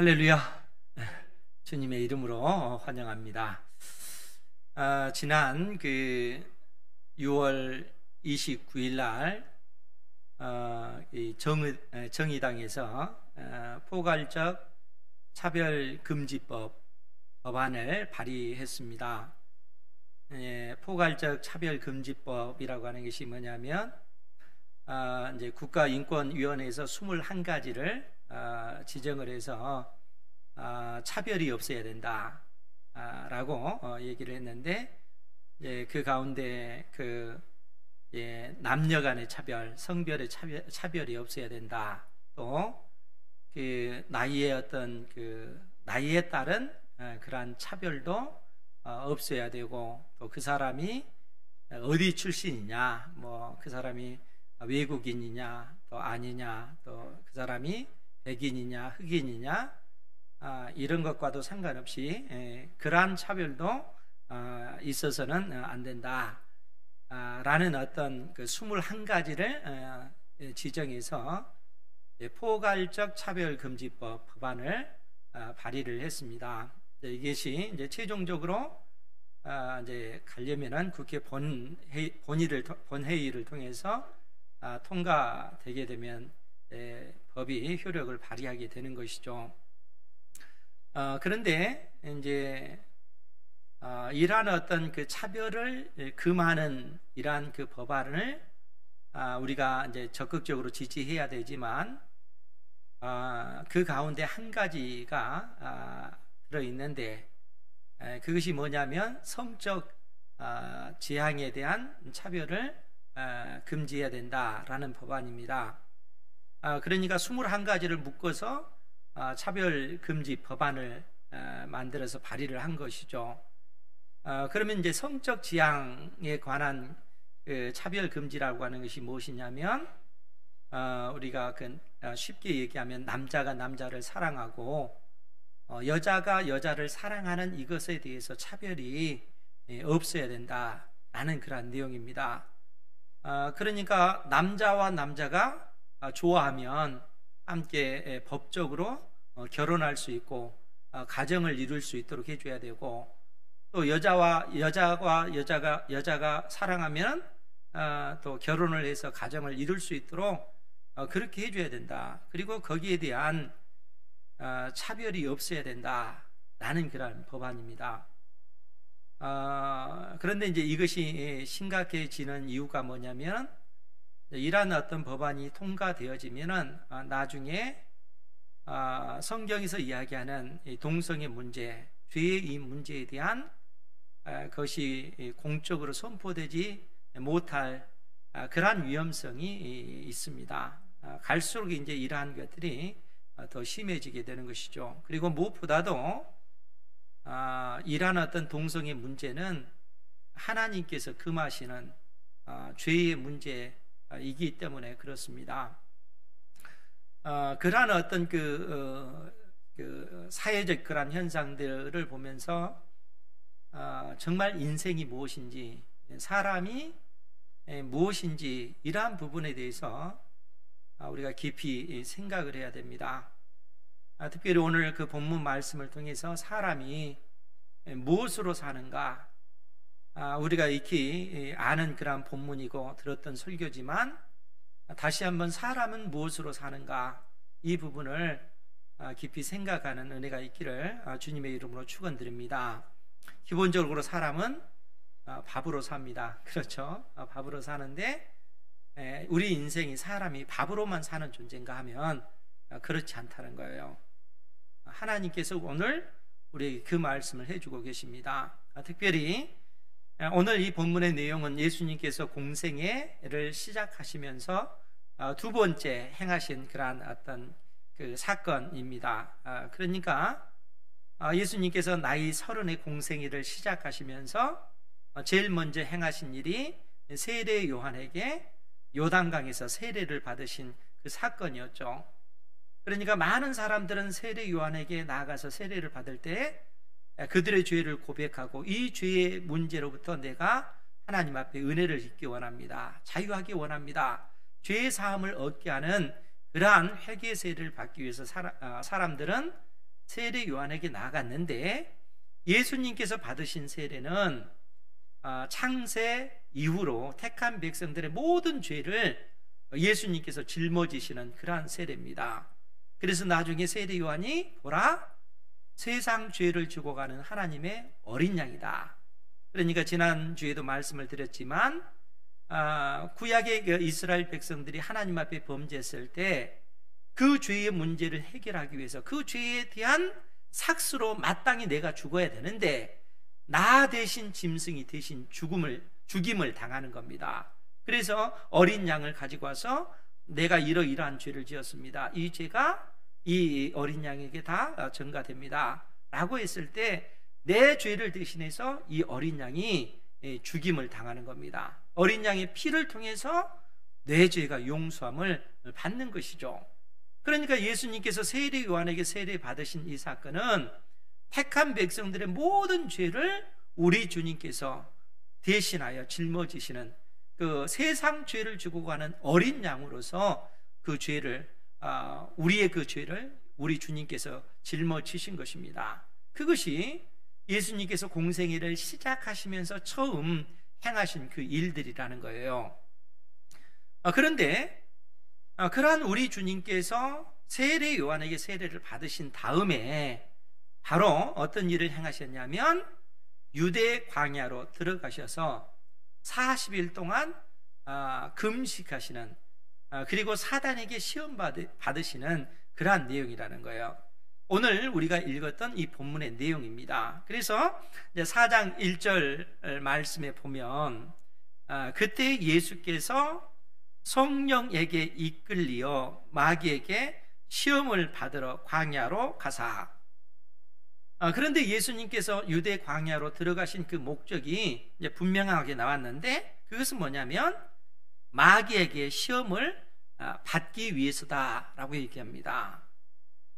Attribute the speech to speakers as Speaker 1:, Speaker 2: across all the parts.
Speaker 1: 할렐루야. 주님의 이름으로 환영합니다. 지난 6월 29일 날 정의당에서 포괄적 차별금지법 법안을 발의했습니다. 포괄적 차별금지법이라고 하는 것이 뭐냐면 이제 국가인권위원회에서 21가지를 지정을 해서 차별이 없어야 된다 라고 얘기를 했는데, 그 가운데 남녀 간의 차별, 성별의 차별이 없어야 된다. 또 나이의 어떤 나이에 따른 그러한 차별도 없어야 되고, 또 그 사람이 어디 출신이냐, 뭐 그 사람이 외국인이냐 또 아니냐, 또 그 사람이 백인이냐 흑인이냐, 이런 것과도 상관없이 그러한 차별도 있어서는 안 된다 라는 어떤 21가지를 지정해서 포괄적 차별금지법 법안을 발의를 했습니다. 이것이 이제 최종적으로 이제 가려면은 국회 본회의를 통해서 통과되게 되면 법이 효력을 발휘하게 되는 것이죠. 그런데 이제 이러한 어떤 차별을 금하는 이러한 법안을 우리가 이제 적극적으로 지지해야 되지만, 그 가운데 한 가지가 들어 있는데, 그것이 뭐냐면 성적 지향에 대한 차별을 금지해야 된다라는 법안입니다. 그러니까 21가지를 묶어서 차별금지 법안을 만들어서 발의를 한 것이죠. 그러면 이제 성적 지향에 관한 차별금지라고 하는 것이 무엇이냐면, 우리가 쉽게 얘기하면 남자가 남자를 사랑하고 여자가 여자를 사랑하는 이것에 대해서 차별이 없어야 된다라는 그런 내용입니다. 그러니까 남자와 남자가 좋아하면 함께 법적으로 결혼할 수 있고 가정을 이룰 수 있도록 해줘야 되고, 또 여자가 사랑하면 또 결혼을 해서 가정을 이룰 수 있도록 그렇게 해줘야 된다. 그리고 거기에 대한 차별이 없어야 된다라는 그런 법안입니다. 그런데 이제 이것이 심각해지는 이유가 뭐냐면, 이러한 어떤 법안이 통과되어지면은 나중에 성경에서 이야기하는 동성애 문제, 죄의 이 문제에 대한 것이 공적으로 선포되지 못할 그러한 위험성이 있습니다. 갈수록 이제 이러한 것들이 더 심해지게 되는 것이죠. 그리고 무엇보다도 이러한 어떤 동성애 문제는 하나님께서 금하시는 죄의 문제이기 때문에 그렇습니다. 그러한 어떤 사회적 그러한 현상들을 보면서 정말 인생이 무엇인지, 사람이 무엇인지, 이러한 부분에 대해서 우리가 깊이 생각을 해야 됩니다. 특별히 오늘 본문 말씀을 통해서 사람이 무엇으로 사는가, 우리가 익히 아는 그런 본문이고 들었던 설교지만, 다시 한번 사람은 무엇으로 사는가, 이 부분을 깊이 생각하는 은혜가 있기를 주님의 이름으로 축원드립니다. 기본적으로 사람은 밥으로 삽니다. 그렇죠? 밥으로 사는데, 우리 인생이 사람이 밥으로만 사는 존재인가 하면 그렇지 않다는 거예요. 하나님께서 오늘 우리에게 그 말씀을 해주고 계십니다. 특별히 오늘 이 본문의 내용은 예수님께서 공생애를 시작하시면서 두 번째 행하신 그러한 어떤 사건입니다. 그러니까 예수님께서 나이 30의 공생애를 시작하시면서 제일 먼저 행하신 일이 세례 요한에게 요단강에서 세례를 받으신 그 사건이었죠. 그러니까 많은 사람들은 세례 요한에게 나아가서 세례를 받을 때 그들의 죄를 고백하고 이 죄의 문제로부터 내가 하나님 앞에 은혜를 잊기 원합니다. 자유하기 원합니다. 죄의 사함을 얻게 하는 그러한 회개 세례를 받기 위해서 사람들은 세례 요한에게 나아갔는데, 예수님께서 받으신 세례는 창세 이후로 택한 백성들의 모든 죄를 예수님께서 짊어지시는 그러한 세례입니다. 그래서 나중에 세례 요한이 보라, 세상 죄를 지고 가는 하나님의 어린 양이다. 그러니까 지난주에도 말씀을 드렸지만 구약의 그 이스라엘 백성들이 하나님 앞에 범죄했을 때 그 죄의 문제를 해결하기 위해서 그 죄에 대한 삭스로 마땅히 내가 죽어야 되는데, 나 대신 짐승이 대신 죽임을 당하는 겁니다. 그래서 어린 양을 가지고 와서 내가 이러이러한 죄를 지었습니다, 이 죄가 이 어린 양에게 다 전가됩니다 라고 했을 때, 내 죄를 대신해서 이 어린 양이 죽임을 당하는 겁니다. 어린 양의 피를 통해서 내 죄가 용서함을 받는 것이죠. 그러니까 예수님께서 세례 요한에게 세례 받으신 이 사건은 택한 백성들의 모든 죄를 우리 주님께서 대신하여 짊어지시는 그 세상 죄를 지고 가는 어린 양으로서 그 죄를, 우리의 그 죄를 우리 주님께서 짊어지신 것입니다. 그것이 예수님께서 공생애를 시작하시면서 처음 행하신 그 일들이라는 거예요. 그런데 그러한 우리 주님께서 세례 요한에게 세례를 받으신 다음에 바로 어떤 일을 행하셨냐면, 유대 광야로 들어가셔서 40일 동안 금식하시는, 그리고 사단에게 시험 받으시는 그러한 내용이라는 거예요. 오늘 우리가 읽었던 이 본문의 내용입니다. 그래서 4장 1절 말씀에 보면, 그때 예수께서 성령에게 이끌리어 마귀에게 시험을 받으러 광야로 가사. 그런데 예수님께서 유대 광야로 들어가신 그 목적이 이제 분명하게 나왔는데, 그것은 뭐냐면 마귀에게 시험을 받기 위해서다라고 얘기합니다.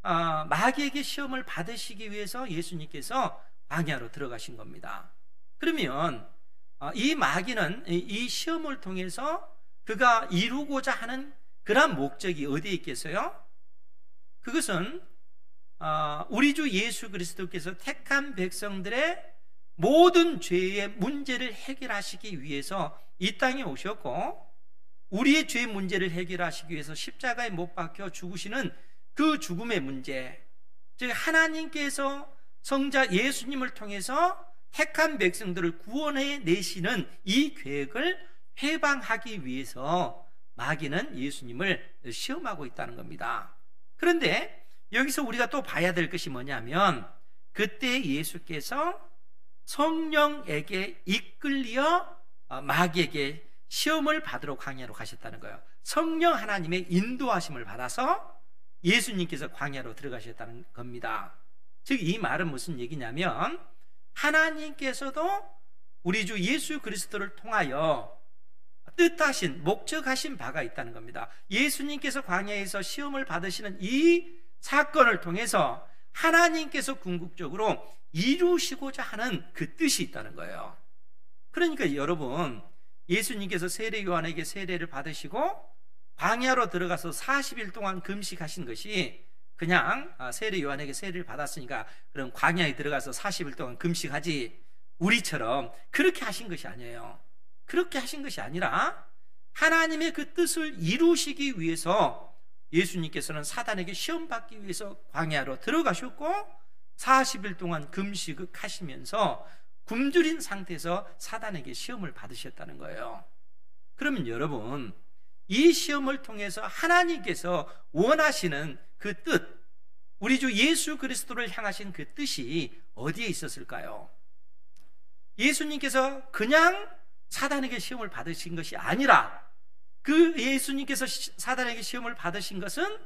Speaker 1: 마귀에게 시험을 받으시기 위해서 예수님께서 광야로 들어가신 겁니다. 그러면 이 마귀는 이 시험을 통해서 그가 이루고자 하는 그런 목적이 어디에 있겠어요? 그것은 우리 주 예수 그리스도께서 택한 백성들의 모든 죄의 문제를 해결하시기 위해서 이 땅에 오셨고, 우리의 죄 문제를 해결하시기 위해서 십자가에 못 박혀 죽으시는 그 죽음의 문제, 즉 하나님께서 성자 예수님을 통해서 택한 백성들을 구원해 내시는 이 계획을 해방하기 위해서 마귀는 예수님을 시험하고 있다는 겁니다. 그런데 여기서 우리가 또 봐야 될 것이 뭐냐면, 그때 예수께서 성령에게 이끌려 마귀에게 시험을 받으러 광야로 가셨다는 거예요. 성령 하나님의 인도하심을 받아서 예수님께서 광야로 들어가셨다는 겁니다. 즉 이 말은 무슨 얘기냐면, 하나님께서도 우리 주 예수 그리스도를 통하여 뜻하신, 목적하신 바가 있다는 겁니다. 예수님께서 광야에서 시험을 받으시는 이 사건을 통해서 하나님께서 궁극적으로 이루시고자 하는 그 뜻이 있다는 거예요. 그러니까 여러분, 예수님께서 세례 요한에게 세례를 받으시고 광야로 들어가서 40일 동안 금식하신 것이 그냥 세례 요한에게 세례를 받았으니까 그럼 광야에 들어가서 40일 동안 금식하지, 우리처럼 그렇게 하신 것이 아니에요. 그렇게 하신 것이 아니라 하나님의 그 뜻을 이루시기 위해서 예수님께서는 사단에게 시험 받기 위해서 광야로 들어가셨고 40일 동안 금식하시면서 굶주린 상태에서 사단에게 시험을 받으셨다는 거예요. 그러면 여러분, 이 시험을 통해서 하나님께서 원하시는 그 뜻, 우리 주 예수 그리스도를 향하신 그 뜻이 어디에 있었을까요? 예수님께서 그냥 사단에게 시험을 받으신 것이 아니라, 그 예수님께서 사단에게 시험을 받으신 것은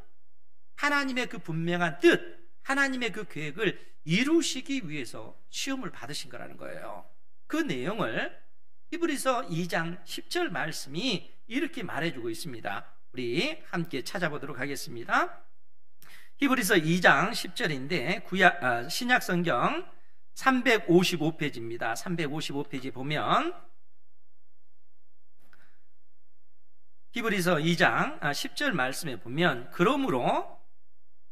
Speaker 1: 하나님의 그 분명한 뜻, 하나님의 그 계획을 이루시기 위해서 시험을 받으신 거라는 거예요. 그 내용을 히브리서 2장 10절 말씀이 이렇게 말해주고 있습니다. 우리 함께 찾아보도록 하겠습니다. 히브리서 2장 10절인데 신약성경 355페이지입니다. 355페이지 보면 히브리서 2장 10절 말씀에 보면, 그러므로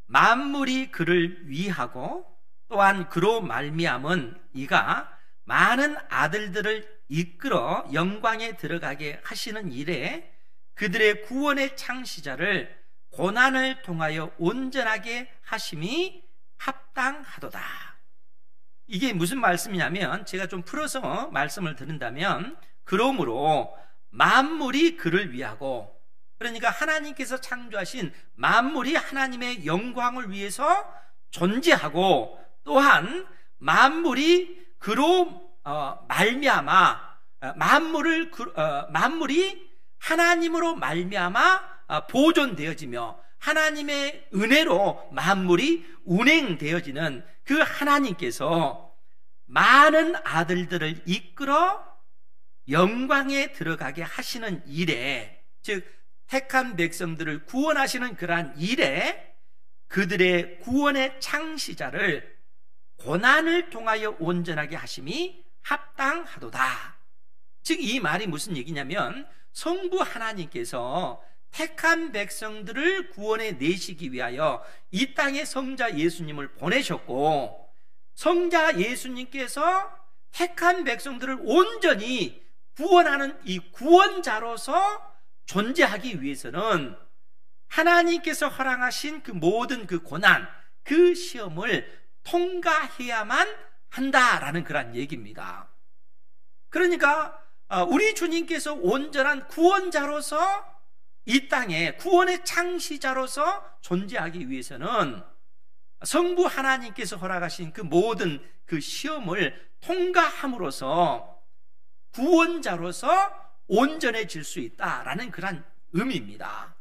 Speaker 1: 만물이 그를 위하고 또한 그로 말미암은 이가 많은 아들들을 이끌어 영광에 들어가게 하시는 일에 그들의 구원의 창시자를 고난을 통하여 온전하게 하심이 합당하도다. 이게 무슨 말씀이냐면, 제가 좀 풀어서 말씀을 드린다면, 그러므로 만물이 그를 위하고, 그러니까 하나님께서 창조하신 만물이 하나님의 영광을 위해서 존재하고, 또한 만물이 그로 말미암아 만물이 하나님으로 말미암아 보존되어지며 하나님의 은혜로 만물이 운행되어지는 그 하나님께서 많은 아들들을 이끌어 영광에 들어가게 하시는 일에, 즉 택한 백성들을 구원하시는 그러한 일에 그들의 구원의 창시자를 고난을 통하여 온전하게 하심이 합당하도다. 즉 이 말이 무슨 얘기냐면, 성부 하나님께서 택한 백성들을 구원해 내시기 위하여 이 땅에 성자 예수님을 보내셨고, 성자 예수님께서 택한 백성들을 온전히 구원하는 이 구원자로서 존재하기 위해서는 하나님께서 허락하신 그 모든 그 고난, 그 시험을 통과해야만 한다라는 그런 얘기입니다. 그러니까 우리 주님께서 온전한 구원자로서 이 땅에 구원의 창시자로서 존재하기 위해서는 성부 하나님께서 허락하신 그 모든 그 시험을 통과함으로써 구원자로서 온전해질 수 있다라는 그런 의미입니다.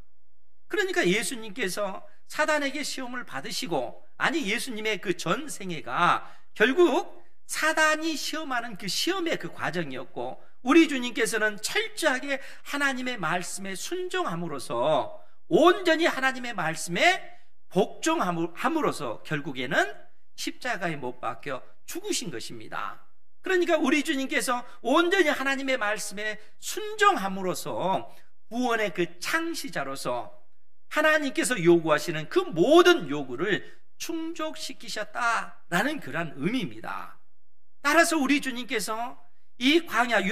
Speaker 1: 그러니까 예수님께서 사단에게 시험을 받으시고, 아니 예수님의 그 전생애가 결국 사단이 시험하는 그 시험의 그 과정이었고, 우리 주님께서는 철저하게 하나님의 말씀에 순종함으로써 온전히 하나님의 말씀에 복종함으로써 결국에는 십자가에 못 박혀 죽으신 것입니다. 그러니까 우리 주님께서 온전히 하나님의 말씀에 순종함으로써 구원의 그 창시자로서 하나님께서 요구하시는 그 모든 요구를 충족시키셨다라는 그런 의미입니다. 따라서 우리 주님께서 이 광야,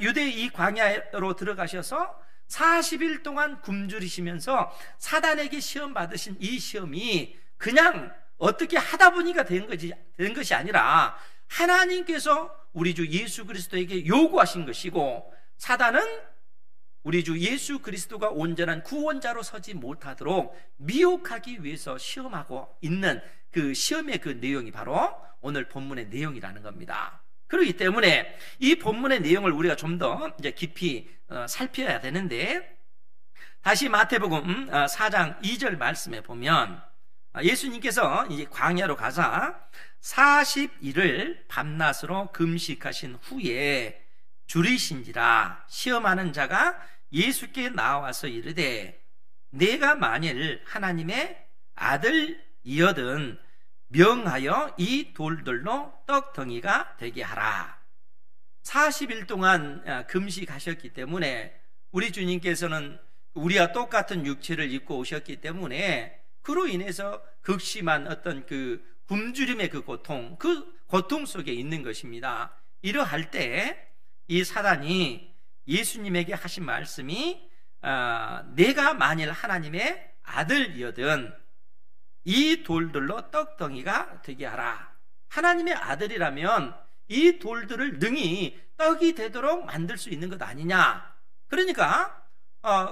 Speaker 1: 유대의 이 광야로 들어가셔서 40일 동안 굶주리시면서 사단에게 시험 받으신 이 시험이 그냥 어떻게 하다 보니까 된 것이 아니라 하나님께서 우리 주 예수 그리스도에게 요구하신 것이고, 사단은 우리 주 예수 그리스도가 온전한 구원자로 서지 못하도록 미혹하기 위해서 시험하고 있는 그 시험의 그 내용이 바로 오늘 본문의 내용이라는 겁니다. 그렇기 때문에 이 본문의 내용을 우리가 좀 더 이제 깊이 살펴야 되는데, 다시 마태복음 4장 2절 말씀에 보면 예수님께서 이제 광야로 가사 40일을 밤낮으로 금식하신 후에 줄이신지라 시험하는 자가 예수께 나와서 이르되, 내가 만일 하나님의 아들이거든 명하여 이 돌들로 떡덩이가 되게 하라. 40일 동안 금식하셨기 때문에 우리 주님께서는 우리와 똑같은 육체를 입고 오셨기 때문에 그로 인해서 극심한 어떤 그 굶주림의 그 고통 속에 있는 것입니다. 이러할 때 이 사단이 예수님에게 하신 말씀이 내가 만일 하나님의 아들이거든 이 돌들로 떡덩이가 되게 하라. 하나님의 아들이라면 이 돌들을 능히 떡이 되도록 만들 수 있는 것 아니냐. 그러니까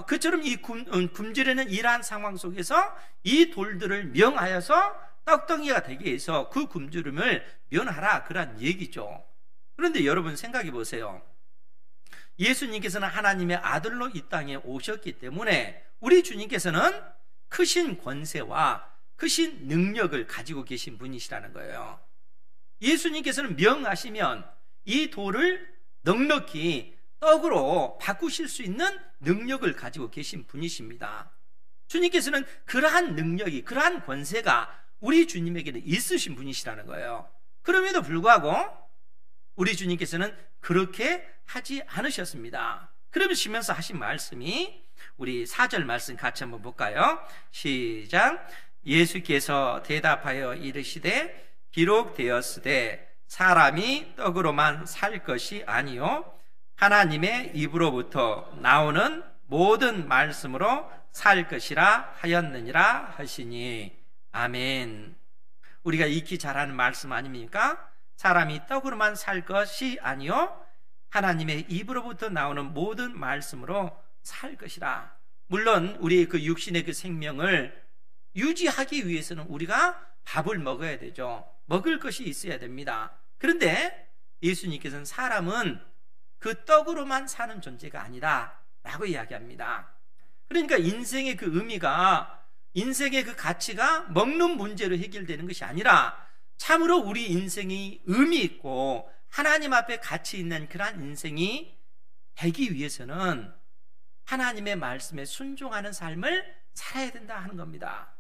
Speaker 1: 그처럼 이 굶주리는 이러한 상황 속에서 이 돌들을 명하여서 떡덩이가 되게 해서 그 굶주림을 면하라, 그런 얘기죠. 그런데 여러분 생각해 보세요. 예수님께서는 하나님의 아들로 이 땅에 오셨기 때문에 우리 주님께서는 크신 권세와 크신 능력을 가지고 계신 분이시라는 거예요. 예수님께서는 명하시면 이 돌을 넉넉히 떡으로 바꾸실 수 있는 능력을 가지고 계신 분이십니다. 주님께서는 그러한 능력이, 그러한 권세가 우리 주님에게는 있으신 분이시라는 거예요. 그럼에도 불구하고 우리 주님께서는 그렇게 하지 않으셨습니다. 그러시면서 하신 말씀이 우리 4절 말씀 같이 한번 볼까요? 시작. 예수께서 대답하여 이르시되 기록되었으되 사람이 떡으로만 살 것이 아니요 하나님의 입으로부터 나오는 모든 말씀으로 살 것이라 하였느니라 하시니. 아멘. 우리가 익히 잘 아는 말씀 아닙니까? 사람이 떡으로만 살 것이 아니요 하나님의 입으로부터 나오는 모든 말씀으로 살 것이라. 물론 우리의 그 육신의 그 생명을 유지하기 위해서는 우리가 밥을 먹어야 되죠. 먹을 것이 있어야 됩니다. 그런데 예수님께서는 사람은 그 떡으로만 사는 존재가 아니다 라고 이야기합니다. 그러니까 인생의 그 의미가, 인생의 그 가치가 먹는 문제로 해결되는 것이 아니라 참으로 우리 인생이 의미 있고 하나님 앞에 가치 있는 그러한 인생이 되기 위해서는 하나님의 말씀에 순종하는 삶을 살아야 된다 하는 겁니다.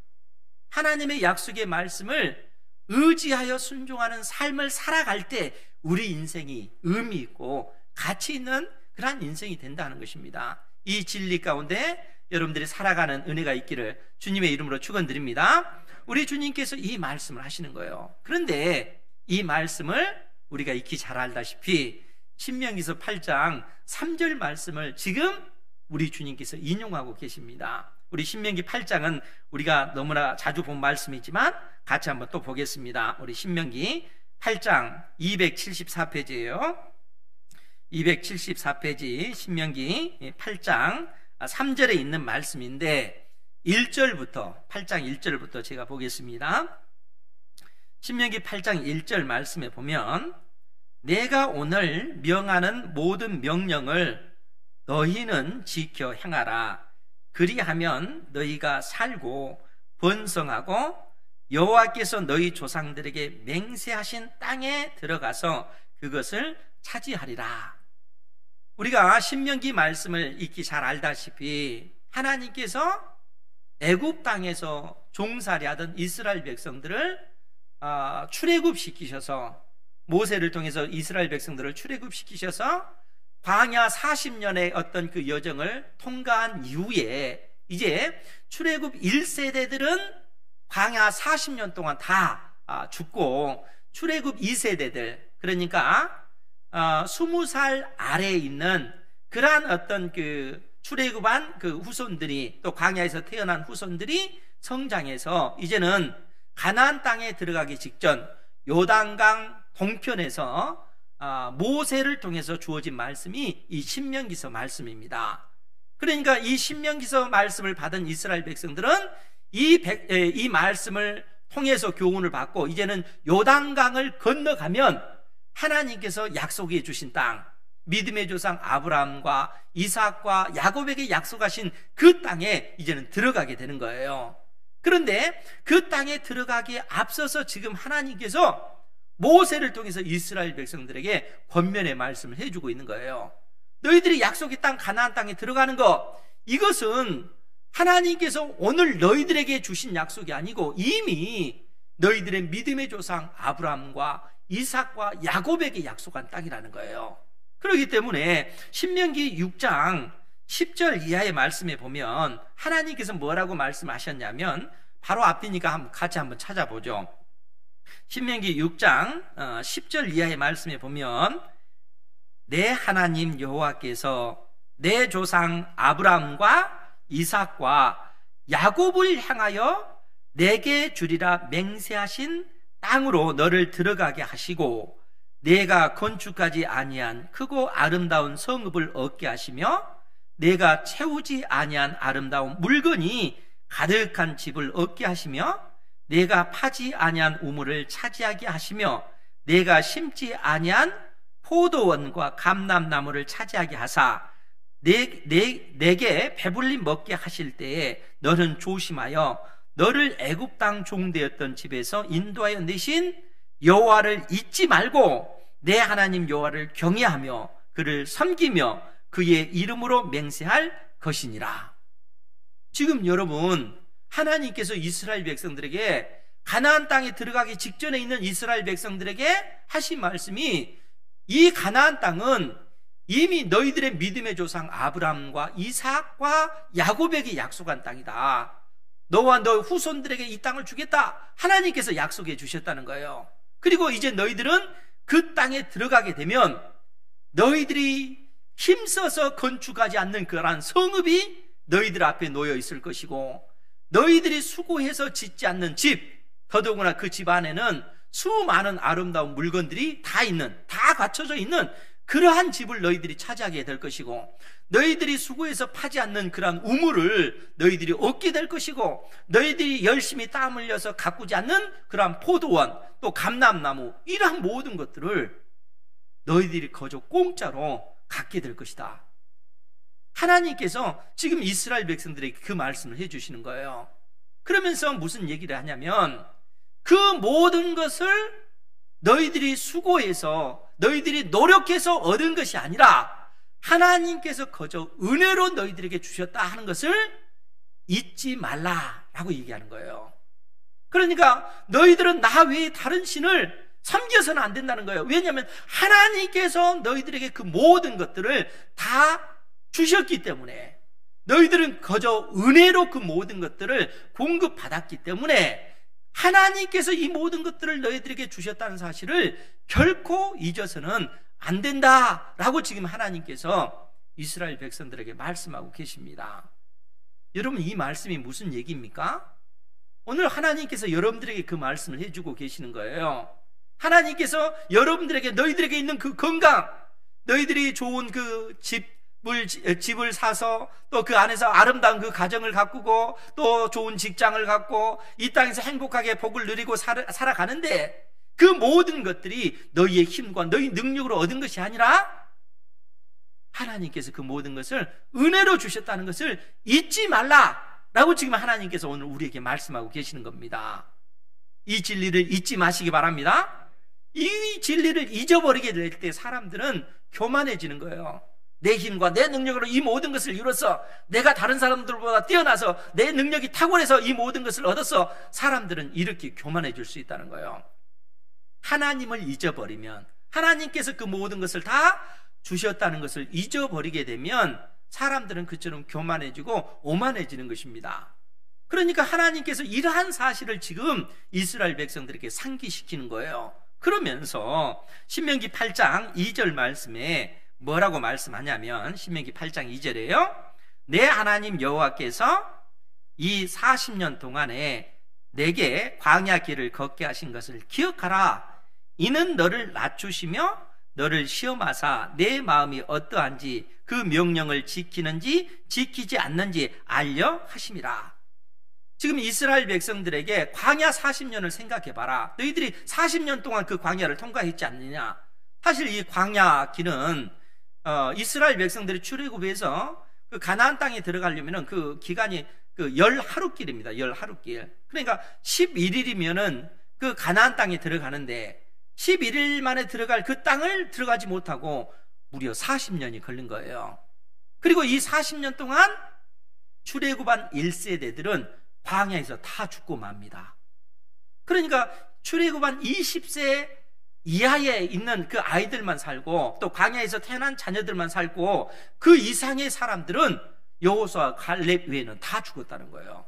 Speaker 1: 하나님의 약속의 말씀을 의지하여 순종하는 삶을 살아갈 때 우리 인생이 의미 있고 가치 있는 그러한 인생이 된다는 것입니다. 이 진리 가운데 여러분들이 살아가는 은혜가 있기를 주님의 이름으로 축원드립니다. 우리 주님께서 이 말씀을 하시는 거예요. 그런데 이 말씀을 우리가 익히 잘 알다시피 신명기서 8장 3절 말씀을 지금 우리 주님께서 인용하고 계십니다. 우리 신명기 8장은 우리가 너무나 자주 본 말씀이지만 같이 한번 또 보겠습니다. 우리 신명기 8장 274페이지예요. 274페이지 신명기 8장 3절에 있는 말씀인데 1절부터 8장 1절부터 제가 보겠습니다. 신명기 8장 1절 말씀에 보면 내가 오늘 명하는 모든 명령을 너희는 지켜 행하라. 그리하면 너희가 살고 번성하고 여호와께서 너희 조상들에게 맹세하신 땅에 들어가서 그것을 차지하리라. 우리가 신명기 말씀을 익히 잘 알다시피 하나님께서 애굽 땅에서 종살이하던 이스라엘 백성들을 출애굽시키셔서 모세를 통해서 이스라엘 백성들을 출애굽시키셔서 광야 40년의 어떤 그 여정을 통과한 이후에 이제 출애굽 1세대들은 광야 40년 동안 다 죽고 출애굽 2세대들, 그러니까 20살 아래에 있는 그러한 어떤 그 출애굽한 그 후손들이, 또 광야에서 태어난 후손들이 성장해서 이제는 가나안 땅에 들어가기 직전 요단강 동편에서 모세를 통해서 주어진 말씀이 이 신명기서 말씀입니다. 그러니까 이 신명기서 말씀을 받은 이스라엘 백성들은 이 말씀을 통해서 교훈을 받고 이제는 요단강을 건너가면 하나님께서 약속해 주신 땅, 믿음의 조상 아브라함과 이삭과 야곱에게 약속하신 그 땅에 이제는 들어가게 되는 거예요. 그런데 그 땅에 들어가기에 앞서서 지금 하나님께서 모세를 통해서 이스라엘 백성들에게 권면의 말씀을 해주고 있는 거예요. 너희들이 약속의 땅 가나안 땅에 들어가는 것, 이것은 하나님께서 오늘 너희들에게 주신 약속이 아니고 이미 너희들의 믿음의 조상 아브라함과 이삭과 야곱에게 약속한 땅이라는 거예요. 그렇기 때문에 신명기 6장 10절 이하의 말씀에 보면 하나님께서 뭐라고 말씀하셨냐면 바로 앞이니까 같이 한번 찾아보죠. 신명기 6장 10절 이하의 말씀에 보면 내 하나님 여호와께서 내 조상 아브라함과 이삭과 야곱을 향하여 내게 주리라 맹세하신 땅으로 너를 들어가게 하시고 내가 건축하지 아니한 크고 아름다운 성읍을 얻게 하시며 내가 채우지 아니한 아름다운 물건이 가득한 집을 얻게 하시며 내가 파지 아니한 우물을 차지하게 하시며 내가 심지 아니한 포도원과 감람나무를 차지하게 하사 내게 배불리 먹게 하실 때에 너는 조심하여 너를 애굽 땅 종되었던 집에서 인도하여 내신 여호와를 잊지 말고 내 하나님 여호와를 경외하며 그를 섬기며 그의 이름으로 맹세할 것이니라. 지금 여러분, 하나님께서 이스라엘 백성들에게 가나안 땅에 들어가기 직전에 있는 이스라엘 백성들에게 하신 말씀이 이 가나안 땅은 이미 너희들의 믿음의 조상 아브라함과 이삭과 야곱에게 약속한 땅이다. 너와 너 후손들에게 이 땅을 주겠다, 하나님께서 약속해 주셨다는 거예요. 그리고 이제 너희들은 그 땅에 들어가게 되면 너희들이 힘써서 건축하지 않는 그러한 성읍이 너희들 앞에 놓여 있을 것이고, 너희들이 수고해서 짓지 않는 집, 더더구나 그 집 안에는 수많은 아름다운 물건들이 다 갖춰져 있는 그러한 집을 너희들이 차지하게 될 것이고, 너희들이 수고해서 파지 않는 그러한 우물을 너희들이 얻게 될 것이고, 너희들이 열심히 땀 흘려서 가꾸지 않는 그러한 포도원, 또 감람나무, 이러한 모든 것들을 너희들이 거저 공짜로 갖게 될 것이다. 하나님께서 지금 이스라엘 백성들에게 그 말씀을 해주시는 거예요. 그러면서 무슨 얘기를 하냐면, 그 모든 것을 너희들이 수고해서, 너희들이 노력해서 얻은 것이 아니라 하나님께서 거저 은혜로 너희들에게 주셨다 하는 것을 잊지 말라라고 얘기하는 거예요. 그러니까 너희들은 나 외에 다른 신을 섬겨서는 안 된다는 거예요. 왜냐하면 하나님께서 너희들에게 그 모든 것들을 다 주셨기 때문에, 너희들은 거저 은혜로 그 모든 것들을 공급받았기 때문에 하나님께서 이 모든 것들을 너희들에게 주셨다는 사실을 결코 잊어서는 안 된다라고 지금 하나님께서 이스라엘 백성들에게 말씀하고 계십니다. 여러분, 이 말씀이 무슨 얘기입니까? 오늘 하나님께서 여러분들에게 그 말씀을 해주고 계시는 거예요. 하나님께서 여러분들에게, 너희들에게 있는 그 건강, 너희들이 좋은 그 집을 사서 또 그 안에서 아름다운 그 가정을 가꾸고 또 좋은 직장을 갖고 이 땅에서 행복하게 복을 누리고 살아가는데, 그 모든 것들이 너희의 힘과 너희 능력으로 얻은 것이 아니라 하나님께서 그 모든 것을 은혜로 주셨다는 것을 잊지 말라라고 지금 하나님께서 오늘 우리에게 말씀하고 계시는 겁니다. 이 진리를 잊지 마시기 바랍니다. 이 진리를 잊어버리게 될 때 사람들은 교만해지는 거예요. 내 힘과 내 능력으로 이 모든 것을 이뤘어, 내가 다른 사람들보다 뛰어나서 내 능력이 탁월해서 이 모든 것을 얻었어, 사람들은 이렇게 교만해질 수 있다는 거예요. 하나님을 잊어버리면, 하나님께서 그 모든 것을 다 주셨다는 것을 잊어버리게 되면 사람들은 그처럼 교만해지고 오만해지는 것입니다. 그러니까 하나님께서 이러한 사실을 지금 이스라엘 백성들에게 상기시키는 거예요. 그러면서 신명기 8장 2절 말씀에 뭐라고 말씀하냐면, 신명기 8장 2절에요, 내 하나님 여호와께서 이 40년 동안에 내게 광야 길을 걷게 하신 것을 기억하라. 이는 너를 낮추시며 너를 시험하사 내 마음이 어떠한지 그 명령을 지키는지 지키지 않는지 알려 하심이라. 지금 이스라엘 백성들에게 광야 40년을 생각해봐라. 너희들이 40년 동안 그 광야를 통과했지 않느냐. 사실 이 광야 길은 이스라엘 백성들이 출애굽해서 그 가나안 땅에 들어가려면 그 기간이 그 10하루길입니다. 10하루길. 그러니까 11일이면은 그 가나안 땅에 들어가는데 11일 만에 들어갈 그 땅을 들어가지 못하고 무려 40년이 걸린 거예요. 그리고 이 40년 동안 출애굽한 1세대들은 광야에서 다 죽고 맙니다. 그러니까 출애굽한 20세 이하에 있는 그 아이들만 살고, 또 광야에서 태어난 자녀들만 살고, 그 이상의 사람들은 여호수아, 갈렙 외에는 다 죽었다는 거예요.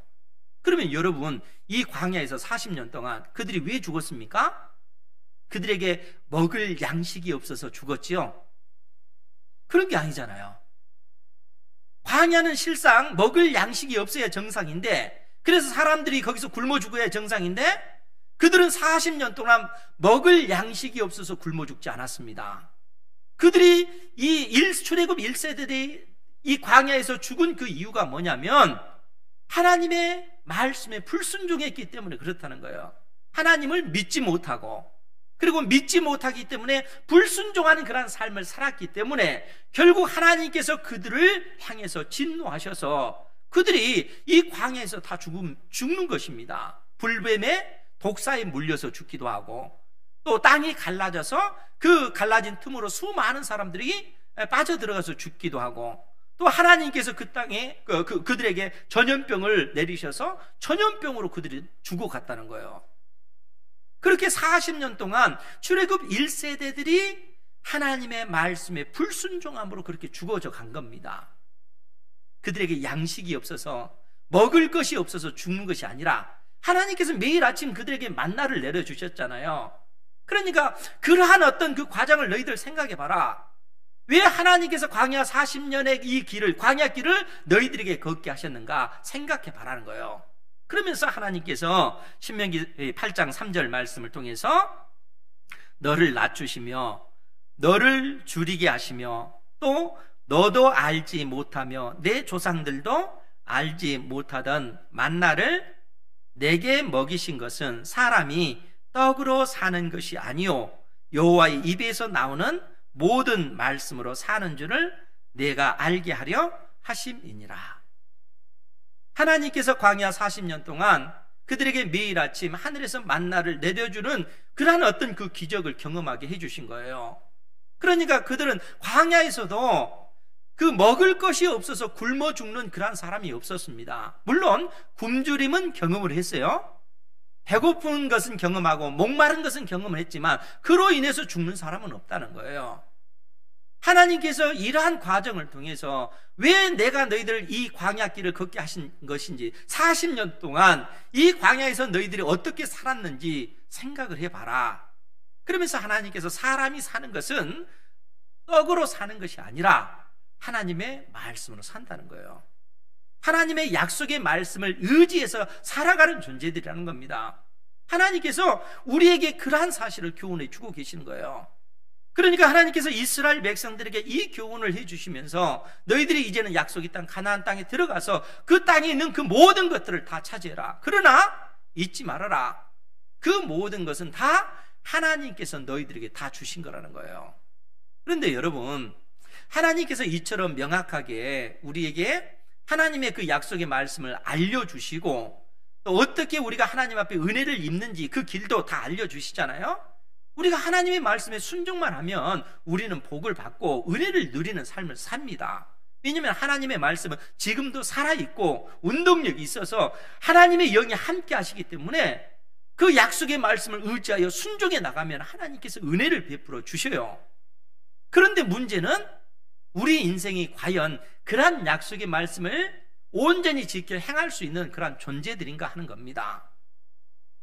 Speaker 1: 그러면 여러분, 이 광야에서 40년 동안 그들이 왜 죽었습니까? 그들에게 먹을 양식이 없어서 죽었지요? 그런 게 아니잖아요. 광야는 실상 먹을 양식이 없어야 정상인데, 그래서 사람들이 거기서 굶어 죽어야 정상인데, 그들은 40년 동안 먹을 양식이 없어서 굶어 죽지 않았습니다. 그들이 출애굽 1세대들이 이 광야에서 죽은 그 이유가 뭐냐면 하나님의 말씀에 불순종했기 때문에 그렇다는 거예요. 하나님을 믿지 못하고, 그리고 믿지 못하기 때문에 불순종하는 그런 삶을 살았기 때문에 결국 하나님께서 그들을 향해서 진노하셔서 그들이 이 광야에서 다 죽는 것입니다. 불뱀에 독사에 물려서 죽기도 하고, 또 땅이 갈라져서 그 갈라진 틈으로 수많은 사람들이 빠져들어가서 죽기도 하고, 또 하나님께서 그 땅에 그들에게 전염병을 내리셔서 전염병으로 그들이 죽어갔다는 거예요. 그렇게 40년 동안 출애굽 1세대들이 하나님의 말씀에 불순종함으로 그렇게 죽어져 간 겁니다. 그들에게 양식이 없어서 먹을 것이 없어서 죽는 것이 아니라 하나님께서 매일 아침 그들에게 만나를 내려주셨잖아요. 그러니까 그러한 어떤 그 과정을 너희들 생각해 봐라. 왜 하나님께서 광야 40년의 이 길을, 광야 길을 너희들에게 걷게 하셨는가 생각해 봐라는 거예요. 그러면서 하나님께서 신명기 8장 3절 말씀을 통해서 너를 낮추시며 너를 줄이게 하시며 또 너도 알지 못하며 내 조상들도 알지 못하던 만나를 내게 먹이신 것은 사람이 떡으로 사는 것이 아니요 여호와의 입에서 나오는 모든 말씀으로 사는 줄을 내가 알게 하려 하심이니라. 하나님께서 광야 40년 동안 그들에게 매일 아침 하늘에서 만나를 내려주는 그러한 어떤 그 기적을 경험하게 해주신 거예요. 그러니까 그들은 광야에서도 그 먹을 것이 없어서 굶어 죽는 그러한 사람이 없었습니다. 물론 굶주림은 경험을 했어요. 배고픈 것은 경험하고 목마른 것은 경험을 했지만 그로 인해서 죽는 사람은 없다는 거예요. 하나님께서 이러한 과정을 통해서 왜 내가 너희들을 이 광야길을 걷게 하신 것인지 40년 동안 이 광야에서 너희들이 어떻게 살았는지 생각을 해봐라. 그러면서 하나님께서 사람이 사는 것은 떡으로 사는 것이 아니라 하나님의 말씀으로 산다는 거예요. 하나님의 약속의 말씀을 의지해서 살아가는 존재들이라는 겁니다. 하나님께서 우리에게 그러한 사실을 교훈해 주고 계시는 거예요. 그러니까 하나님께서 이스라엘 백성들에게 이 교훈을 해주시면서 너희들이 이제는 약속의 땅 가나안 땅에 들어가서 그 땅에 있는 그 모든 것들을 다 차지해라. 그러나 잊지 말아라. 그 모든 것은 다 하나님께서 너희들에게 다 주신 거라는 거예요. 그런데 여러분, 하나님께서 이처럼 명확하게 우리에게 하나님의 그 약속의 말씀을 알려주시고 또 어떻게 우리가 하나님 앞에 은혜를 입는지 그 길도 다 알려주시잖아요. 우리가 하나님의 말씀에 순종만 하면 우리는 복을 받고 은혜를 누리는 삶을 삽니다. 왜냐하면 하나님의 말씀은 지금도 살아있고 운동력이 있어서 하나님의 영이 함께 하시기 때문에 그 약속의 말씀을 의지하여 순종해 나가면 하나님께서 은혜를 베풀어 주셔요. 그런데 문제는 우리 인생이 과연 그러한 약속의 말씀을 온전히 지켜 행할 수 있는 그러한 존재들인가 하는 겁니다.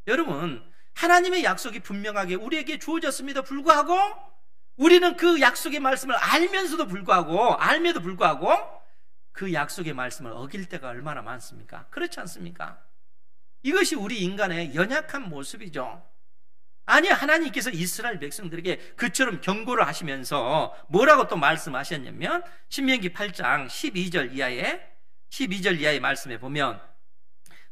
Speaker 1: 여러분, 하나님의 약속이 분명하게 우리에게 주어졌음에도 불구하고 우리는 그 약속의 말씀을 알면서도 불구하고 알면도 불구하고 그 약속의 말씀을 어길 때가 얼마나 많습니까? 그렇지 않습니까? 이것이 우리 인간의 연약한 모습이죠. 아니, 하나님께서 이스라엘 백성들에게 그처럼 경고를 하시면서 뭐라고 또 말씀하셨냐면 신명기 8장 12절 이하의 말씀에 보면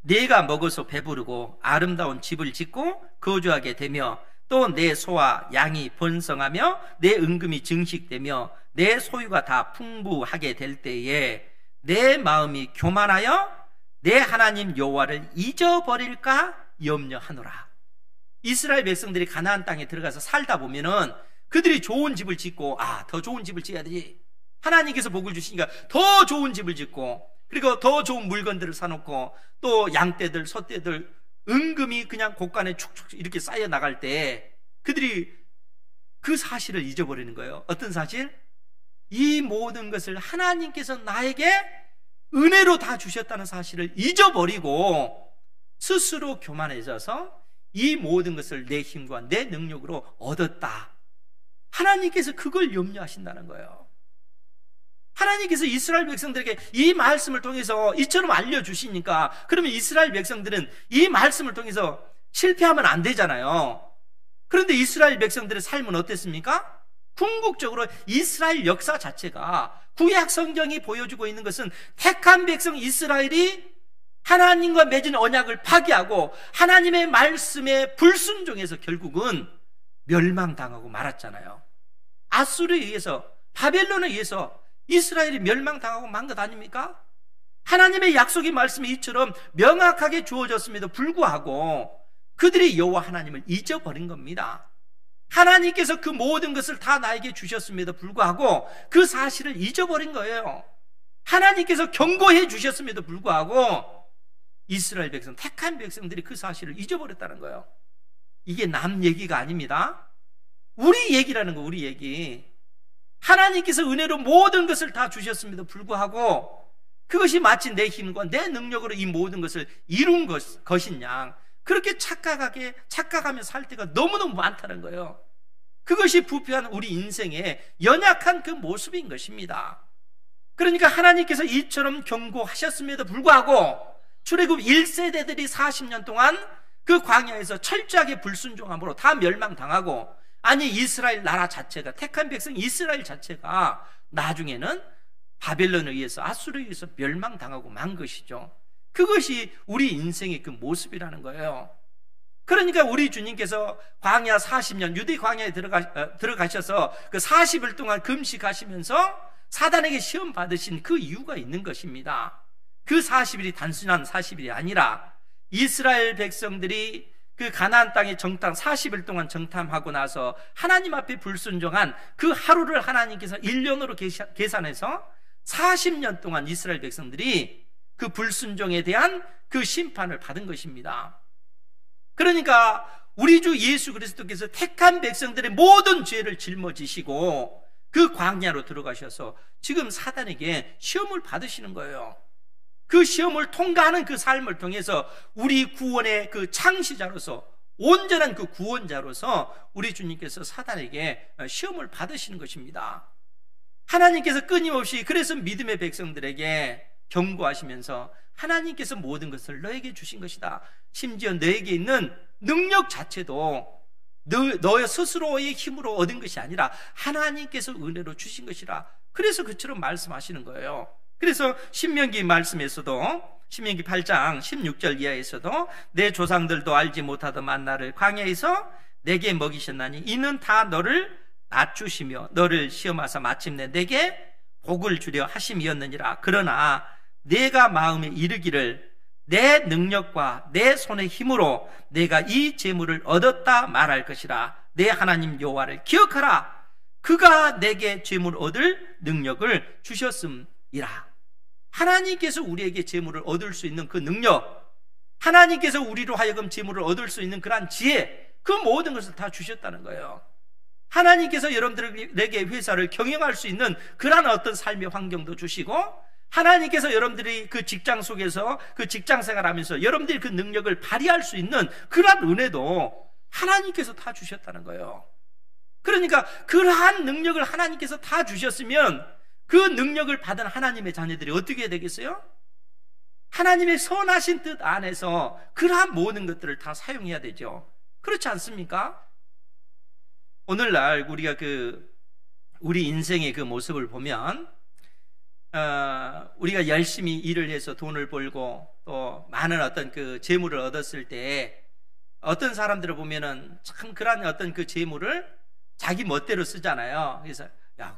Speaker 1: 내가 먹어서 배부르고 아름다운 집을 짓고 거주하게 되며 또 내 소와 양이 번성하며 내 은금이 증식되며 내 소유가 다 풍부하게 될 때에 내 마음이 교만하여 내 하나님 여호와를 잊어버릴까 염려하노라. 이스라엘 백성들이 가나안 땅에 들어가서 살다 보면은 그들이 좋은 집을 짓고 더 좋은 집을 지어야 되지. 하나님께서 복을 주시니까 더 좋은 집을 짓고 그리고 더 좋은 물건들을 사놓고 또 양떼들, 소떼들, 은금이 그냥 곳간에 축축 이렇게 쌓여 나갈 때 그들이 그 사실을 잊어버리는 거예요. 어떤 사실? 이 모든 것을 하나님께서 나에게 은혜로 다 주셨다는 사실을 잊어버리고 스스로 교만해져서 이 모든 것을 내 힘과 내 능력으로 얻었다. 하나님께서 그걸 염려하신다는 거예요. 하나님께서 이스라엘 백성들에게 이 말씀을 통해서 이처럼 알려주시니까 그러면 이스라엘 백성들은 이 말씀을 통해서 실패하면 안 되잖아요. 그런데 이스라엘 백성들의 삶은 어땠습니까? 궁극적으로 이스라엘 역사 자체가 구약 성경이 보여주고 있는 것은 택한 백성 이스라엘이 하나님과 맺은 언약을 파기하고 하나님의 말씀에 불순종해서 결국은 멸망당하고 말았잖아요. 아수르에 의해서, 바벨론에 의해서 이스라엘이 멸망당하고 만 것 아닙니까? 하나님의 약속의 말씀이 이처럼 명확하게 주어졌음에도 불구하고 그들이 여호와 하나님을 잊어버린 겁니다. 하나님께서 그 모든 것을 다 나에게 주셨음에도 불구하고 그 사실을 잊어버린 거예요. 하나님께서 경고해 주셨음에도 불구하고 이스라엘 백성, 택한 백성들이 그 사실을 잊어버렸다는 거예요. 이게 남 얘기가 아닙니다. 우리 얘기라는 거, 우리 얘기. 하나님께서 은혜로 모든 것을 다 주셨음에도 불구하고 그것이 마치 내 힘과 내 능력으로 이 모든 것을 이룬 것이냐, 그렇게 착각하며 살 때가 너무너무 많다는 거예요. 그것이 부패한 우리 인생의 연약한 그 모습인 것입니다. 그러니까 하나님께서 이처럼 경고하셨음에도 불구하고 출애굽 1세대들이 40년 동안 그 광야에서 철저하게 불순종함으로 다 멸망당하고, 아니 이스라엘 나라 자체가, 택한 백성 이스라엘 자체가 나중에는 바벨론에 의해서, 아수르에 의해서 멸망당하고 만 것이죠. 그것이 우리 인생의 그 모습이라는 거예요. 그러니까 우리 주님께서 광야 40년 유대 광야에 들어가셔서 그 40일 동안 금식하시면서 사단에게 시험 받으신 그 이유가 있는 것입니다. 그 40일이 단순한 40일이 아니라 이스라엘 백성들이 그 가나안 땅의 정탐 40일 동안 정탐하고 나서 하나님 앞에 불순종한 그 하루를 하나님께서 1년으로 계산해서 40년 동안 이스라엘 백성들이 그 불순종에 대한 그 심판을 받은 것입니다. 그러니까 우리 주 예수 그리스도께서 택한 백성들의 모든 죄를 짊어지시고 그 광야로 들어가셔서 지금 사단에게 시험을 받으시는 거예요. 그 시험을 통과하는 그 삶을 통해서 우리 구원의 그 창시자로서, 온전한 그 구원자로서 우리 주님께서 사단에게 시험을 받으시는 것입니다. 하나님께서 끊임없이 그래서 믿음의 백성들에게 경고하시면서 하나님께서 모든 것을 너에게 주신 것이다, 심지어 너에게 있는 능력 자체도 너의 스스로의 힘으로 얻은 것이 아니라 하나님께서 은혜로 주신 것이라, 그래서 그처럼 말씀하시는 거예요. 그래서 신명기 말씀에서도, 신명기 8장 16절 이하에서도 내 조상들도 알지 못하던 만나를 광야에서 내게 먹이셨나니 이는 다 너를 낮추시며 너를 시험하사 마침내 내게 복을 주려 하심이었느니라. 그러나 내가 마음에 이르기를 내 능력과 내 손의 힘으로 내가 이 재물을 얻었다 말할 것이라. 내 하나님 여호와를 기억하라. 그가 내게 재물을 얻을 능력을 주셨음이라. 하나님께서 우리에게 재물을 얻을 수 있는 그 능력, 하나님께서 우리로 하여금 재물을 얻을 수 있는 그러한 지혜, 그 모든 것을 다 주셨다는 거예요. 하나님께서 여러분들에게 회사를 경영할 수 있는 그러한 어떤 삶의 환경도 주시고, 하나님께서 여러분들이 그 직장 속에서 그 직장 생활하면서 여러분들이 그 능력을 발휘할 수 있는 그러한 은혜도 하나님께서 다 주셨다는 거예요. 그러니까 그러한 능력을 하나님께서 다 주셨으면 그 능력을 받은 하나님의 자녀들이 어떻게 되겠어요? 하나님의 선하신 뜻 안에서 그러한 모든 것들을 다 사용해야 되죠. 그렇지 않습니까? 오늘날 우리가 우리 인생의 그 모습을 보면, 우리가 열심히 일을 해서 돈을 벌고 또 많은 어떤 그 재물을 얻었을 때 어떤 사람들을 보면은 참 그러한 어떤 그 재물을 자기 멋대로 쓰잖아요. 그래서 야,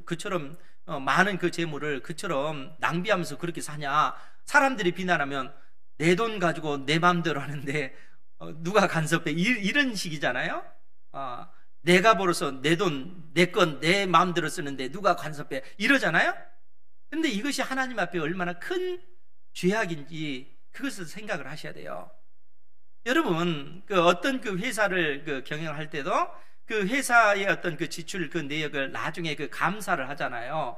Speaker 1: 그처럼 많은 그 재물을 그처럼 낭비하면서 그렇게 사냐. 사람들이 비난하면 내 돈 가지고 내 마음대로 하는데 누가 간섭해, 이런 식이잖아요. 내가 벌어서 내 돈, 내 건 내 마음대로 쓰는데 누가 간섭해, 이러잖아요. 근데 이것이 하나님 앞에 얼마나 큰 죄악인지 그것을 생각을 하셔야 돼요. 여러분, 어떤 그 회사를 경영할 때도 그 회사의 어떤 그 지출 그 내역을 나중에 감사를 하잖아요.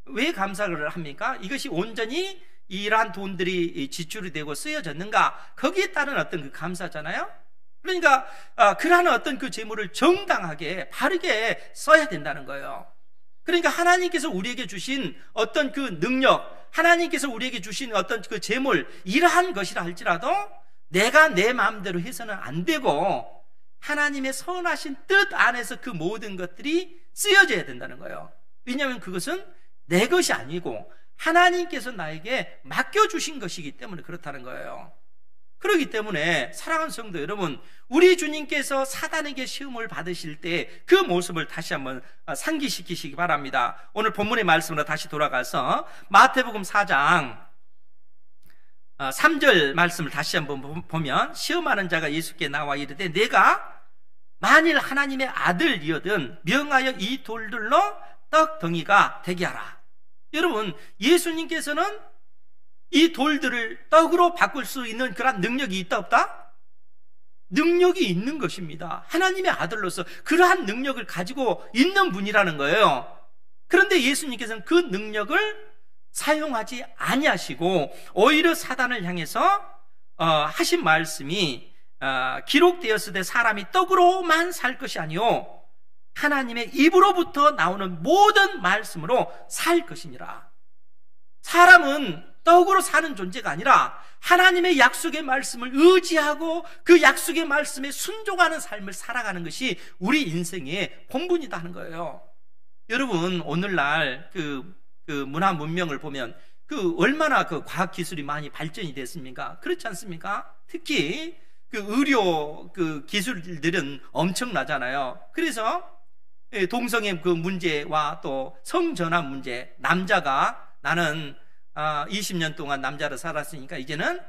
Speaker 1: 왜 감사를 합니까? 이것이 온전히 이러한 돈들이 지출이 되고 쓰여졌는가, 거기에 따른 어떤 그 감사잖아요. 그러니까 그러한 어떤 그 재물을 정당하게 바르게 써야 된다는 거예요. 그러니까 하나님께서 우리에게 주신 어떤 그 능력, 하나님께서 우리에게 주신 어떤 그 재물, 이러한 것이라 할지라도 내가 내 마음대로 해서는 안 되고 하나님의 선하신 뜻 안에서 그 모든 것들이 쓰여져야 된다는 거예요. 왜냐하면 그것은 내 것이 아니고 하나님께서 나에게 맡겨주신 것이기 때문에 그렇다는 거예요. 그렇기 때문에 사랑하는 성도 여러분, 우리 주님께서 사단에게 시험을 받으실 때 그 모습을 다시 한번 상기시키시기 바랍니다. 오늘 본문의 말씀으로 다시 돌아가서 마태복음 4장 3절 말씀을 다시 한번 보면, 시험하는 자가 예수께 나와 이르되 내가 만일 하나님의 아들이거든 명하여 이 돌들로 떡덩이가 되게 하라. 여러분, 예수님께서는 이 돌들을 떡으로 바꿀 수 있는 그런 능력이 있다 없다? 능력이 있는 것입니다. 하나님의 아들로서 그러한 능력을 가지고 있는 분이라는 거예요. 그런데 예수님께서는 그 능력을 사용하지 아니하시고 오히려 사단을 향해서 하신 말씀이 기록되었으되 사람이 떡으로만 살 것이 아니요 하나님의 입으로부터 나오는 모든 말씀으로 살 것이니라. 사람은 떡으로 사는 존재가 아니라 하나님의 약속의 말씀을 의지하고 그 약속의 말씀에 순종하는 삶을 살아가는 것이 우리 인생의 본분이다 하는 거예요. 여러분, 오늘날 그 문화 문명을 보면 얼마나 과학 기술이 많이 발전이 됐습니까? 그렇지 않습니까? 특히 의료 기술들은 엄청나잖아요. 그래서 동성애 문제와 또 성전환 문제, 남자가 나는 20년 동안 남자로 살았으니까 이제는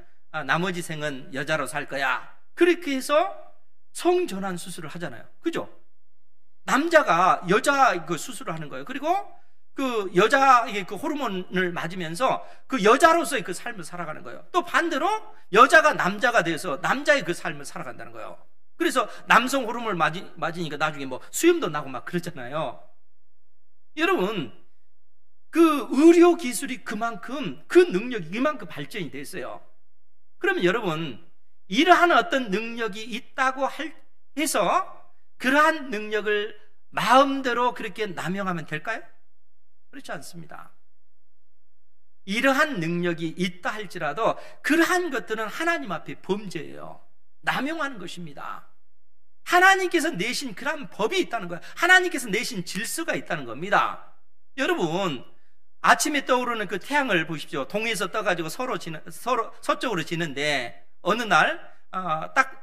Speaker 1: 나머지 생은 여자로 살 거야, 그렇게 해서 성전환 수술을 하잖아요. 그죠? 남자가 여자 수술을 하는 거예요. 그리고 여자의 호르몬을 맞으면서 여자로서의 삶을 살아가는 거예요. 또 반대로 여자가 남자가 돼서 남자의 삶을 살아간다는 거예요. 그래서 남성 호르몬을 맞으니까 나중에 수염도 나고 막 그러잖아요. 여러분, 의료 기술이 그만큼, 능력이 이만큼 발전이 됐어요. 그러면 여러분, 이러한 어떤 능력이 있다고 해서 그러한 능력을 마음대로 그렇게 남용하면 될까요? 그렇지 않습니다. 이러한 능력이 있다 할지라도 그러한 것들은 하나님 앞에 범죄예요. 남용하는 것입니다. 하나님께서 내신 그러한 법이 있다는 거예요. 하나님께서 내신 질서가 있다는 겁니다. 여러분, 아침에 떠오르는 태양을 보십시오. 동에서 떠가지고 서쪽으로 지는데 어느 날 딱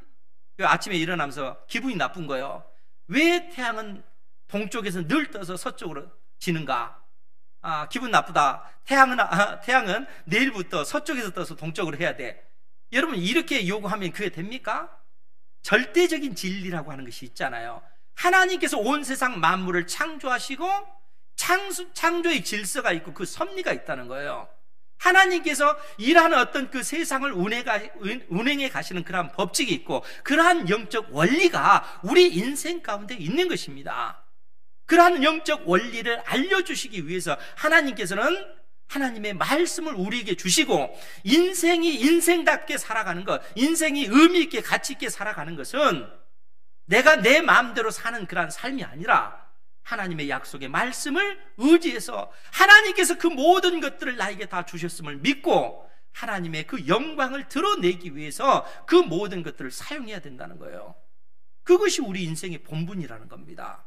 Speaker 1: 아침에 일어나면서 기분이 나쁜 거예요. 왜 태양은 동쪽에서 늘 떠서 서쪽으로 지는가? 기분 나쁘다. 태양은 내일부터 서쪽에서 떠서 동쪽으로 해야 돼. 여러분, 이렇게 요구하면 그게 됩니까? 절대적인 진리라고 하는 것이 있잖아요. 하나님께서 온 세상 만물을 창조하시고 창조의 질서가 있고 그 섭리가 있다는 거예요. 하나님께서 일하는 어떤 세상을 운행해 가시는 그러한 법칙이 있고 그러한 영적 원리가 우리 인생 가운데 있는 것입니다. 그러한 영적 원리를 알려주시기 위해서 하나님께서는 하나님의 말씀을 우리에게 주시고, 인생이 인생답게 살아가는 것, 인생이 의미 있게 가치 있게 살아가는 것은 내가 내 마음대로 사는 그러한 삶이 아니라 하나님의 약속의 말씀을 의지해서 하나님께서 그 모든 것들을 나에게 다 주셨음을 믿고 하나님의 그 영광을 드러내기 위해서 그 모든 것들을 사용해야 된다는 거예요. 그것이 우리 인생의 본분이라는 겁니다.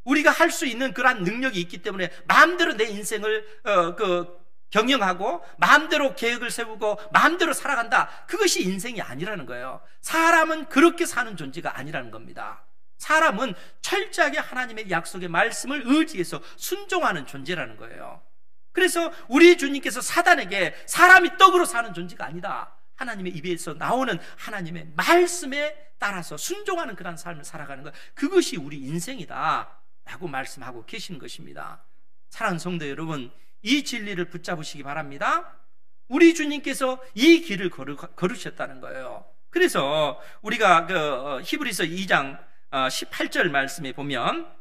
Speaker 1: 우리가 할 수 있는 그러한 능력이 있기 때문에 마음대로 내 인생을 경영하고 마음대로 계획을 세우고 마음대로 살아간다, 그것이 인생이 아니라는 거예요. 사람은 그렇게 사는 존재가 아니라는 겁니다. 사람은 철저하게 하나님의 약속의 말씀을 의지해서 순종하는 존재라는 거예요. 그래서 우리 주님께서 사단에게 사람이 떡으로 사는 존재가 아니다, 하나님의 입에서 나오는 하나님의 말씀에 따라서 순종하는 그런 삶을 살아가는 것, 그것이 우리 인생이다 라고 말씀하고 계시는 것입니다. 사랑하는 성도 여러분, 이 진리를 붙잡으시기 바랍니다. 우리 주님께서 이 길을 걸으셨다는 거예요. 그래서 우리가 히브리서 2장 18절 말씀에 보면,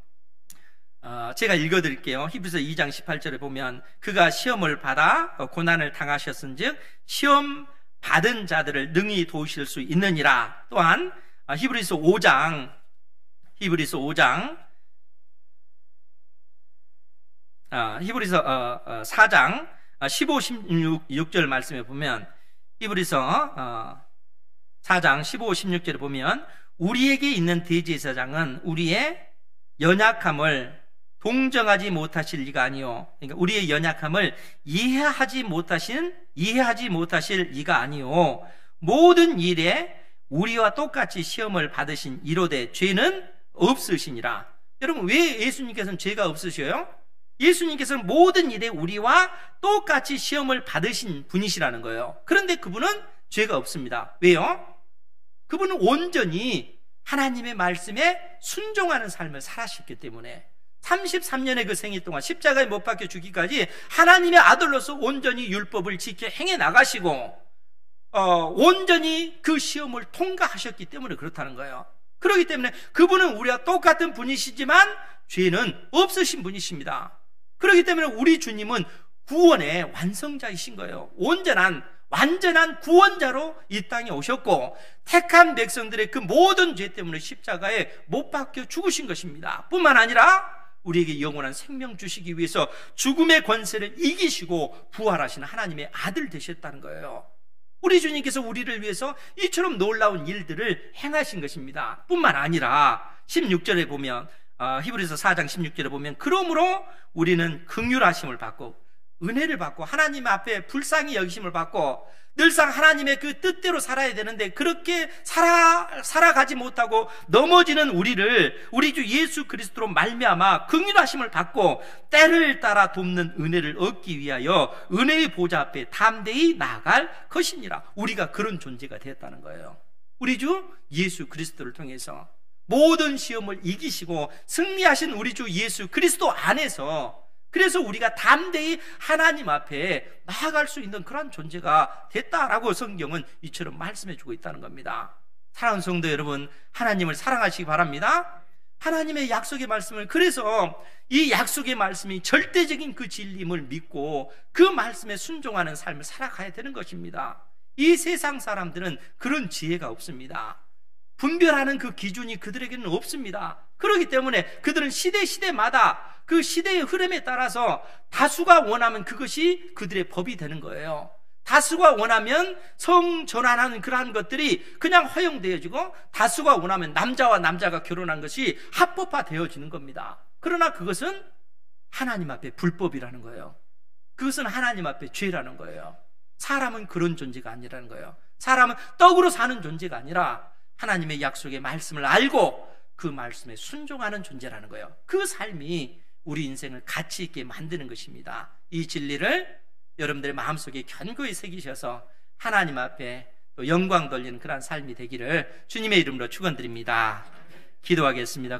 Speaker 1: 제가 읽어드릴게요. 히브리서 2장 18절에 보면, 그가 시험을 받아 고난을 당하셨은즉 시험 받은 자들을 능히 도우실 수 있느니라. 또한 히브리서 4장 4장 15, 16절 말씀에 보면, 히브리서 4장 15, 16절에 보면, 우리에게 있는 대제사장은 우리의 연약함을 동정하지 못하실 리가 아니요, 그러니까 우리의 연약함을 이해하지 못하실 이가 아니요, 모든 일에 우리와 똑같이 시험을 받으신 이로되 죄는 없으시니라. 여러분, 왜 예수님께서는 죄가 없으셔요? 예수님께서는 모든 일에 우리와 똑같이 시험을 받으신 분이시라는 거예요. 그런데 그분은 죄가 없습니다. 왜요? 그분은 온전히 하나님의 말씀에 순종하는 삶을 살았기 때문에 33년의 그 생일 동안 십자가에 못 박혀 죽기까지 하나님의 아들로서 온전히 율법을 지켜 행해 나가시고 온전히 그 시험을 통과하셨기 때문에 그렇다는 거예요. 그렇기 때문에 그분은 우리와 똑같은 분이시지만 죄는 없으신 분이십니다. 그렇기 때문에 우리 주님은 구원의 완성자이신 거예요. 완전한 구원자로 이 땅에 오셨고, 택한 백성들의 그 모든 죄 때문에 십자가에 못 박혀 죽으신 것입니다. 뿐만 아니라 우리에게 영원한 생명 주시기 위해서 죽음의 권세를 이기시고 부활하신 하나님의 아들 되셨다는 거예요. 우리 주님께서 우리를 위해서 이처럼 놀라운 일들을 행하신 것입니다. 뿐만 아니라 16절에 보면, 히브리서 4장 16절에 보면, 그러므로 우리는 긍휼하심을 받고 은혜를 받고 하나님 앞에 불쌍히 여기심을 받고 늘상 하나님의 그 뜻대로 살아야 되는데 그렇게 살아가지 못하고 넘어지는 우리 주 예수 그리스도로 말미암아 긍휼하심을 받고 때를 따라 돕는 은혜를 얻기 위하여 은혜의 보좌 앞에 담대히 나아갈 것이니라. 우리가 그런 존재가 되었다는 거예요. 우리 주 예수 그리스도를 통해서 모든 시험을 이기시고 승리하신 우리 주 예수 그리스도 안에서, 그래서 우리가 담대히 하나님 앞에 나아갈 수 있는 그런 존재가 됐다라고 성경은 이처럼 말씀해 주고 있다는 겁니다. 사랑하는 성도 여러분, 하나님을 사랑하시기 바랍니다. 하나님의 약속의 말씀을, 그래서 이 약속의 말씀이 절대적인 그 진리임을 믿고 그 말씀에 순종하는 삶을 살아가야 되는 것입니다. 이 세상 사람들은 그런 지혜가 없습니다. 분별하는 그 기준이 그들에게는 없습니다. 그렇기 때문에 그들은 시대마다 그 시대의 흐름에 따라서 다수가 원하면 그것이 그들의 법이 되는 거예요. 다수가 원하면 성전환하는 그러한 것들이 그냥 허용되어지고, 다수가 원하면 남자와 남자가 결혼한 것이 합법화되어지는 겁니다. 그러나 그것은 하나님 앞에 불법이라는 거예요. 그것은 하나님 앞에 죄라는 거예요. 사람은 그런 존재가 아니라는 거예요. 사람은 떡으로 사는 존재가 아니라 하나님의 약속의 말씀을 알고 그 말씀에 순종하는 존재라는 거예요. 그 삶이 우리 인생을 가치 있게 만드는 것입니다. 이 진리를 여러분들의 마음속에 견고히 새기셔서 하나님 앞에 또 영광 돌리는 그런 삶이 되기를 주님의 이름으로 축원드립니다. 기도하겠습니다.